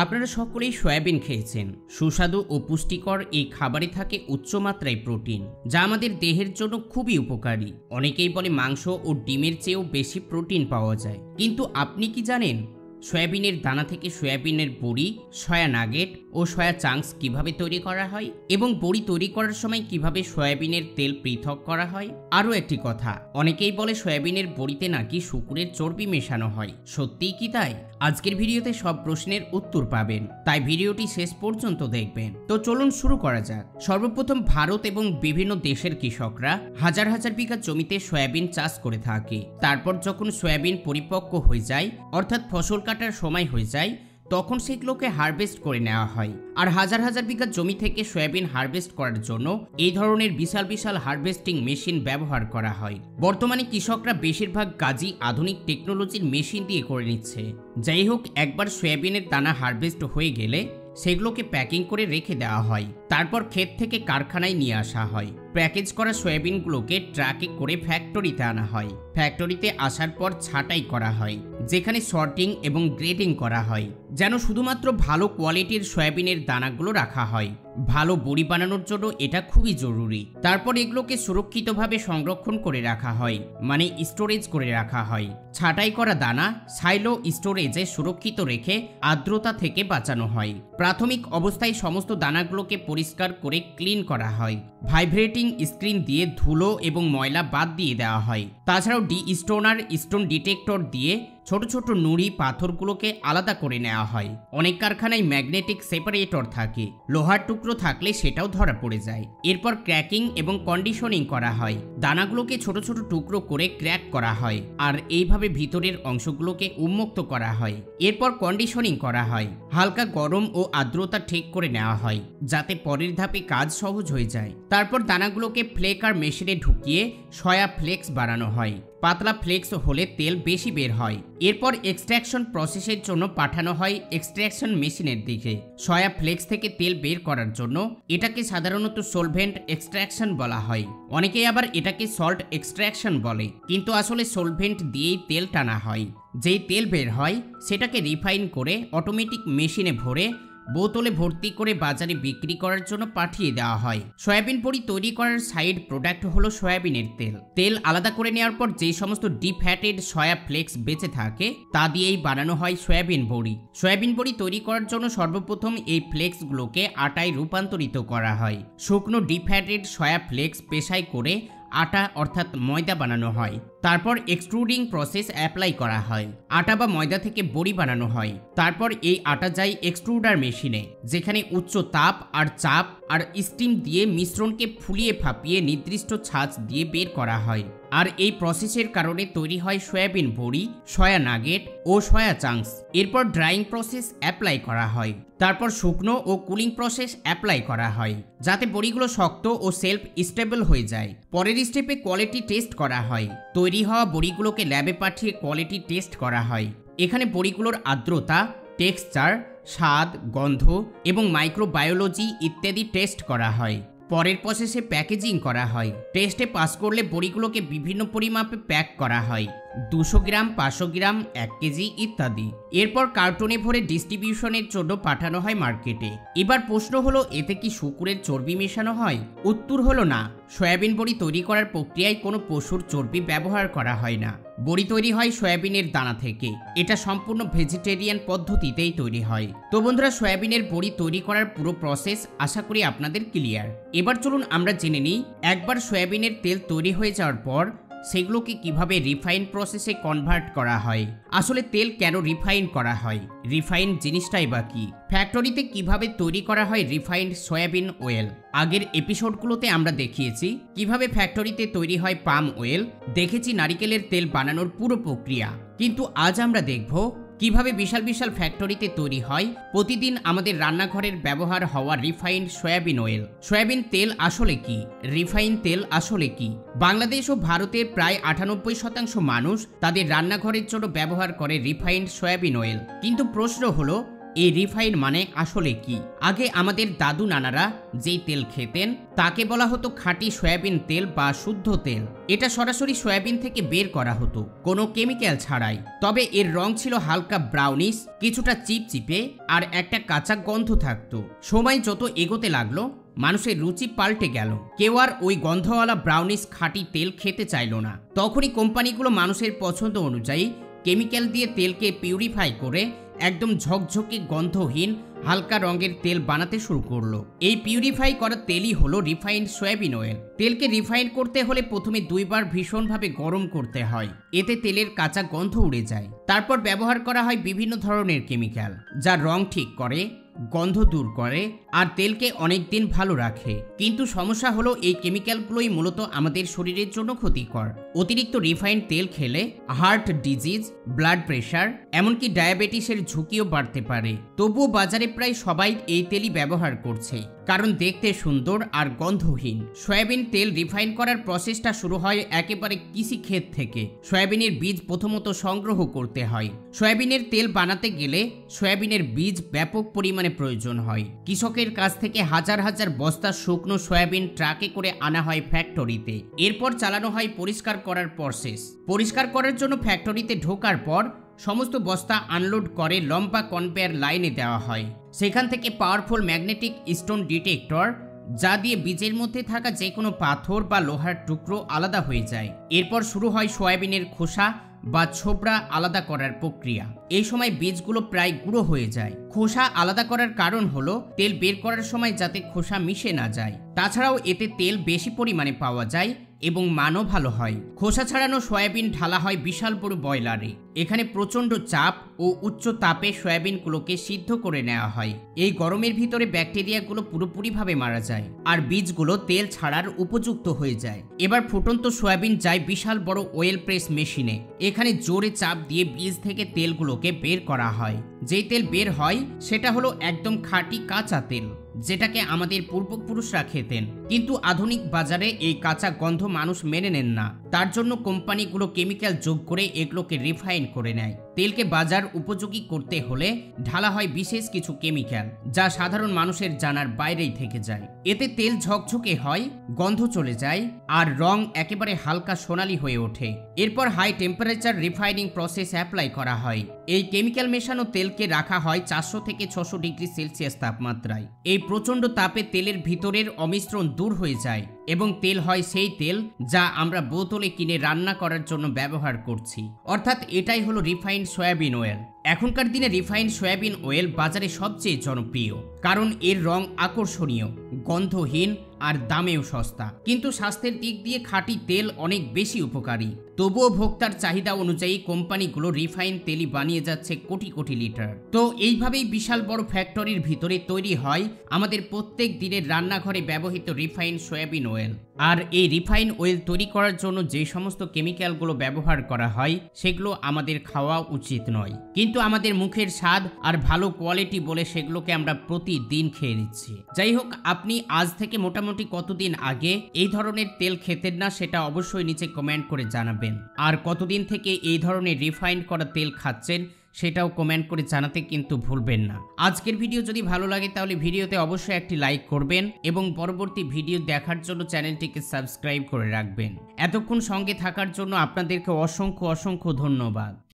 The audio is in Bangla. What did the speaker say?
আপনারা সকলেই সয়াবিন খেয়েছেন। সুস্বাদু ও পুষ্টিকর এই খাবারে থাকে উচ্চমাত্রায় প্রোটিন, যা আমাদের দেহের জন্য খুবই উপকারী। অনেকেই বলে মাংস ও ডিমের চেয়েও বেশি প্রোটিন পাওয়া যায়, কিন্তু আপনি কি জানেন সয়াবিনের দানা থেকে সয়াবিনের বড়ি, সয়া নাগেট ও সয়া চাংস কিভাবে তৈরি করা হয় এবং বড়ি তৈরি করার সময় কিভাবে সয়াবিনের তেল পৃথক করা হয়? আরও একটি কথা, অনেকেই বলে সয়াবিনের বড়িতে নাকি শূকরের চর্বি মেশানো হয়। সত্যিই কি তাই? আজকের ভিডিওতে সব প্রশ্নের উত্তর পাবেন, তাই ভিডিওটি শেষ পর্যন্ত দেখবেন। তো চলুন শুরু করা যাক। সর্বপ্রথম ভারত এবং বিভিন্ন দেশের কৃষকরা হাজার হাজার বিঘা জমিতে সয়াবিন চাষ করে থাকে। তারপর যখন সয়াবিন পরিপক্ক হয়ে যায়, অর্থাৎ ফসল কাটার সময় হয়ে যায়, তখন সেগুলোকে হারভেস্ট করে নেওয়া হয়। আর হাজার হাজার বিঘা জমি থেকে সয়াবিন হারভেস্ট করার জন্য এই ধরনের বিশাল বিশাল হারভেস্টিং মেশিন ব্যবহার করা হয়। বর্তমানে কৃষকরা বেশিরভাগ কাজই আধুনিক টেকনোলজির মেশিন দিয়ে করে নিচ্ছে। যাই হোক, একবার সয়াবিনের দানা হারভেস্ট হয়ে গেলে সেগুলোকে প্যাকিং করে রেখে দেওয়া হয়। তারপর ক্ষেত থেকে কারখানায় নিয়ে আসা হয়। প্যাকেজ করা সয়াবিনগুলোকে ট্রাকে করে ফ্যাক্টরিতে আনা হয়। ফ্যাক্টরিতে আসার পর ছাঁটাই করা হয়, যেখানে সর্টিং এবং গ্রেডিং করা হয়, যেন শুধুমাত্র ভালো কোয়ালিটির সয়াবিনের দানাগুলো রাখা হয়। ভালো বড়ি বানানোর জন্য এটা খুবই জরুরি। তারপর এগুলোকে সুরক্ষিতভাবে সংরক্ষণ করে রাখা হয়, মানে স্টোরেজ করে রাখা হয়। ছাঁটাই করা দানা সাইলো স্টোরেজে সুরক্ষিত রেখে আর্দ্রতা থেকে বাঁচানো হয়। প্রাথমিক অবস্থায় সমস্ত দানাগুলোকে পরিষ্কার করে ক্লিন করা হয়। ভাইব্রেটিং স্ক্রিন দিয়ে ধুলো এবং ময়লা বাদ দিয়ে দেওয়া হয়। তাছাড়াও স্টোন ডিটেক্টর দিয়ে ছোট ছোট নুড়ি পাথরগুলোকে আলাদা করে নেওয়া হয়। অনেক কারখানায় ম্যাগনেটিক সেপারেটর থাকে, লোহার টুকরো থাকলে সেটাও ধরা পড়ে যায়। এরপর ক্র্যাকিং এবং কন্ডিশনিং করা হয়। দানাগুলোকে ছোট ছোট টুকরো করে ক্র্যাক করা হয়, আর এইভাবে ভিতরের অংশগুলোকে উন্মুক্ত করা হয়। এরপর কন্ডিশনিং করা হয়। হালকা গরম ও আর্দ্রতা ঠিক করে নেওয়া হয়, যাতে পরের ধাপে কাজ সহজ হয়ে যায়। তারপর দানাগুলোকে ফ্লেকার মেশিনে ঢুকিয়ে সয়া ফ্লেক্স বানানো হয়। পাতলা ফ্লেক্স হলে তেল বেশি বের হয়। এরপর এক্সট্রাকশন প্রসেসের জন্য পাঠানো হয় এক্সট্রাকশন মেশিনের দিকে। সয়া ফ্লেক্স থেকে তেল বের করার জন্য এটাকে সাধারণত সলভেন্ট এক্সট্রাকশন বলা হয়। অনেকেই আবার এটাকে সল্ট এক্সট্রাকশন বলে, কিন্তু আসলে সলভেন্ট দিয়েই তেল টানা হয়। যেই তেল বের হয় সেটাকে রিফাইন করে অটোমেটিক মেশিনে ভরে বোতলে ভর্তি করে বাজারে বিক্রি করার জন্য পাঠিয়ে দেওয়া হয়। সয়াবিন বড়ি তৈরি করার সাইড প্রোডাক্ট হলো সয়াবিনের তেল। তেল আলাদা করে নেওয়ার পর যে সমস্ত ডিপ ফ্যাটেড সয়া ফ্লেক্স বেঁচে থাকে তা দিয়েই বানানো হয় সয়াবিন বড়ি। সয়াবিন বড়ি তৈরি করার জন্য সর্বপ্রথম এই ফ্লেক্সগুলোকে আটায় রূপান্তরিত করা হয়। শুকনো ডিপ ফ্যাটেড সয়া ফ্লেক্স পেশাই করে আটা অর্থাৎ ময়দা বানানো হয়। তারপর এক্সট্রুডিং প্রসেস অ্যাপ্লাই করা হয়। আটা বা ময়দা থেকে বড়ি বানানো হয়। তারপর এই আটা যায় এক্সট্রুডার মেশিনে, যেখানে উচ্চ তাপ আর চাপ আর স্টিম দিয়ে মিশ্রণকে ফুলিয়ে ফাঁপিয়ে নির্দিষ্ট ছাঁচ দিয়ে বের করা হয়। আর এই প্রসেসের কারণে তৈরি হয় সয়াবিন বড়ি, সয়া নাগেট ও সয়া চাংস। এরপর ড্রাইং প্রসেস অ্যাপ্লাই করা হয়। তারপর শুকনো ও কুলিং প্রসেস অ্যাপ্লাই করা হয়, যাতে বড়িগুলো শক্ত ও সেলফ স্টেবল হয়ে যায়। পরের স্টেপে কোয়ালিটি টেস্ট করা হয়। তৈরি হওয়া বড়িগুলোকে ল্যাবে পাঠিয়ে কোয়ালিটি টেস্ট করা হয়। এখানে বড়িগুলোর আর্দ্রতা, টেক্সচার, স্বাদ, গন্ধ এবং মাইক্রোবায়োলজি ইত্যাদি টেস্ট করা হয়। পরের প্রসেসে প্যাকেজিং করা হয়। টেস্টে পাস করলে বড়িগুলোকে বিভিন্ন পরিমাপে প্যাক করা হয়, 200 গ্রাম, 500 গ্রাম, 1 কেজি ইত্যাদি। এরপর কার্টনে ভরে ডিস্ট্রিবিউশনের জন্য পাঠানো হয় মার্কেটে। এবার প্রশ্ন হলো, এতে কি শূকরের চর্বি মেশানো হয়? উত্তর হলো না। সয়াবিন বড়ি তৈরি করার প্রক্রিয়ায় কোনো পশুর চর্বি ব্যবহার করা হয় না। বড়ি তৈরি হয় সয়াবিনের দানা থেকে। এটা সম্পূর্ণ ভেজিটেরিয়ান পদ্ধতিতেই তৈরি হয়। তো বন্ধুরা, সয়াবিনের বড়ি তৈরি করার পুরো প্রসেস আশা করি আপনাদের ক্লিয়ার। এবার চলুন আমরা জেনে নিই, একবার সয়াবিনের তেল তৈরি হয়ে যাওয়ার পর সেগুলোকে কিভাবে রিফাইন প্রসেসে কনভার্ট করা হয়। আসলে তেল কেন রিফাইন করা হয়? রিফাইন জিনিসটাই বা কি? ফ্যাক্টরিতে কিভাবে তৈরি করা হয় রিফাইন্ড সয়াবিন অয়েল? আগের এপিসোডগুলোতে আমরা দেখিয়েছি কিভাবে ফ্যাক্টরিতে তৈরি হয় পাম অয়েল, দেখেছি নারিকেলের তেল বানানোর পুরো প্রক্রিয়া। কিন্তু আজ আমরা দেখব কিভাবে বিশাল বিশাল ফ্যাক্টরিতে তৈরি হয় প্রতিদিন আমাদের রান্নাঘরের ব্যবহার হওয়া রিফাইন্ড সয়াবিন অয়েল। সয়াবিন তেল আসলে কি? রিফাইন তেল আসলে কি? বাংলাদেশ ও ভারতের প্রায় 98% মানুষ তাদের রান্নাঘরের জন্য ব্যবহার করে রিফাইন্ড সয়াবিন অয়েল। কিন্তু প্রশ্ন হলো, এই রিফাইন মানে আসলে কি। আগে আমাদের দাদু নানারা যেই তেল খেতেন তাকে বলা হতো খাঁটি সয়াবিন তেল বা শুদ্ধ তেল। এটা সরাসরি সয়াবিন থেকে বের করা হতো, কোনো কেমিক্যাল ছাড়াই। তবে এর রং ছিল হালকা ব্রাউনিশ, কিছুটা চিপচিপে আর একটা কাঁচা গন্ধ থাকতো। সময় যত এগোতে লাগলো মানুষের রুচি পাল্টে গেল। কেউ আর ওই গন্ধওয়ালা ব্রাউনিশ খাঁটি তেল খেতে চাইল না। তখনই কোম্পানিগুলো মানুষের পছন্দ অনুযায়ী কেমিক্যাল দিয়ে তেলকে পিউরিফাই করে একদম ঝকঝকে গন্ধহীন হালকা রঙের তেল বানাতে শুরু করলো। এই পিউরিফাই করা তেলই হলো রিফাইন্ড সয়াবিন অয়েল। তেলকে রিফাইন করতে হলে প্রথমে 2 বার ভীষণভাবে গরম করতে হয়, এতে তেলের কাঁচা গন্ধ উড়ে যায়। তারপর ব্যবহার করা হয় বিভিন্ন ধরনের কেমিক্যাল, যা রং ঠিক করে, গন্ধ দূর করে আর তেলকে অনেক দিন ভালো রাখে। কিন্তু সমস্যা হলো এই কেমিক্যালগুলোই মূলত আমাদের শরীরের জন্য ক্ষতিকর। অতিরিক্ত রিফাইন্ড তেল খেলে হার্ট ডিজিজ, ব্লাড প্রেশার, এমনকি ডায়াবেটিসের ঝুঁকিও বাড়তে পারে। তবুও বাজারে প্রায় সবাই এই তেলই ব্যবহার করছে, কারণ দেখতে সুন্দর আর গন্ধহীন। সয়াবিন তেল রিফাইন করার প্রসেসটা শুরু হয় একেবারে কৃষিক্ষেত থেকে। সয়াবিনের বীজ প্রথমত সংগ্রহ করতে হয়। সয়াবিনের তেল বানাতে গেলে সয়াবিনের বীজ ব্যাপক পরিমাণে প্রয়োজন হয়। কৃষকের কাছ থেকে হাজার হাজার বস্তা শুকনো সয়াবিন ট্রাকে করে আনা হয় ফ্যাক্টরিতে। এরপর চালানো হয় পরিষ্কার করার প্রসেস। পরিষ্কার করার জন্য ফ্যাক্টরিতে ঢোকার পর সমস্ত বস্তা আনলোড করে লম্বা কনভেয়ার লাইনে দেওয়া হয়। সেখান থেকে পাওয়ারফুল ম্যাগনেটিক স্টোন ডিটেক্টর, যা দিয়ে বীজের মধ্যে থাকা যে কোনো পাথর বা লোহার টুকরো আলাদা হয়ে যায়। এরপর শুরু হয় সয়াবিনের খোসা বা ছোবড়া আলাদা করার প্রক্রিয়া। এই সময় বীজগুলো প্রায় গুঁড়ো হয়ে যায়। খোসা আলাদা করার কারণ হলো তেল বের করার সময় যাতে খোসা মিশে না যায়। তাছাড়াও এতে তেল বেশি পরিমাণে পাওয়া যায় এবং মানও ভালো হয়। খোসা ছাড়ানো সয়াবিন ঢালা হয় বিশাল বড় বয়লারে। এখানে প্রচণ্ড চাপ ও উচ্চ তাপে সয়াবিনগুলোকে সিদ্ধ করে নেওয়া হয়। এই গরমের ভিতরে ব্যাকটেরিয়াগুলো পুরোপুরিভাবে মারা যায় আর বীজগুলো তেল ছাড়ার উপযুক্ত হয়ে যায়। এবার ফুটন্ত সয়াবিন যায় বিশাল বড় ওয়েল প্রেস মেশিনে। এখানে জোরে চাপ দিয়ে বীজ থেকে তেলগুলোকে বের করা হয়। যেই তেল বের হয় সেটা হলো একদম খাঁটি কাঁচা তেল, যেটাকে আমাদের পূর্বপুরুষরা খেতেন। কিন্তু আধুনিক বাজারে এই কাঁচা গন্ধ মানুষ মেনে নেন না। তার জন্য কোম্পানিগুলো কেমিক্যাল যোগ করে এগুলোকে রিফাইন করে নেয়। তেলকে বাজার উপযোগী করতে হলে ঢালা হয় বিশেষ কিছু কেমিক্যাল, যা সাধারণ মানুষের জানার বাইরেই থেকে যায়। এতে তেল ঝকঝকে হয়, গন্ধ চলে যায় আর রং একেবারে হালকা সোনালী হয়ে ওঠে। এরপর high temperature refining process apply করা হয়। এই কেমিক্যাল মেশানো তেলকে রাখা হয় 400 থেকে 600 ডিগ্রি সেলসিয়াস তাপমাত্রায়। এই প্রচণ্ড তাপে তেলের ভিতরের অমিশ্রণ দূর হয়ে যায় এবং তেল হয় সেই তেল যা আমরা বোতলে কিনে রান্না করার জন্য ব্যবহার করছি। অর্থাৎ এটাই হলো রিফাইন্ড সয়াবিন অয়েল। এখনকার দিনে রিফাইন্ড সয়াবিন অয়েল বাজারে সবচেয়ে জনপ্রিয়, কারণ এর রং আকর্ষণীয়, গন্ধহীন আর দামেও সস্তা। কিন্তু স্বাস্থ্যের দিক দিয়ে খাঁটি তেল অনেক বেশি উপকারী। তবুও ভোক্তার চাহিদা অনুযায়ী কোম্পানিগুলো রিফাইন তেলই বানিয়ে যাচ্ছে কোটি কোটি লিটার। তো এইভাবেই বিশাল বড় ফ্যাক্টরির ভিতরে তৈরি হয় আমাদের প্রত্যেক দিনের রান্নাঘরে ব্যবহৃত রিফাইন্ড সয়াবিন অয়েল। আর এই রিফাইন অয়েল তৈরি করার জন্য যে সমস্ত কেমিক্যালগুলো ব্যবহার করা হয় সেগুলো আমাদের খাওয়া উচিত নয়, কিন্তু আমাদের মুখের স্বাদ আর ভালো কোয়ালিটি বলে সেগুলোকে আমরা প্রতিদিন খেয়ে নিচ্ছি। যাই হোক, আপনি আজ থেকে মোটামুটি কতদিন আগে এই ধরনের তেল খেতেন না সেটা অবশ্যই নিচে কমেন্ট করে জানাবেন। আর কতদিন থেকে এই ধরনের রিফাইন্ড করা তেল খাচ্ছেন সেটাও কমেন্ট করে জানাতে কিন্তু ভুলবেন না। আজকের ভিডিও যদি ভালো লাগে তাহলে ভিডিওতে অবশ্যই একটি লাইক করবেন এবং পরবর্তী ভিডিও দেখার জন্য চ্যানেলটিকে সাবস্ক্রাইব করে রাখবেন। এতক্ষণ সঙ্গে থাকার জন্য আপনাদেরকে অসংখ্য ধন্যবাদ।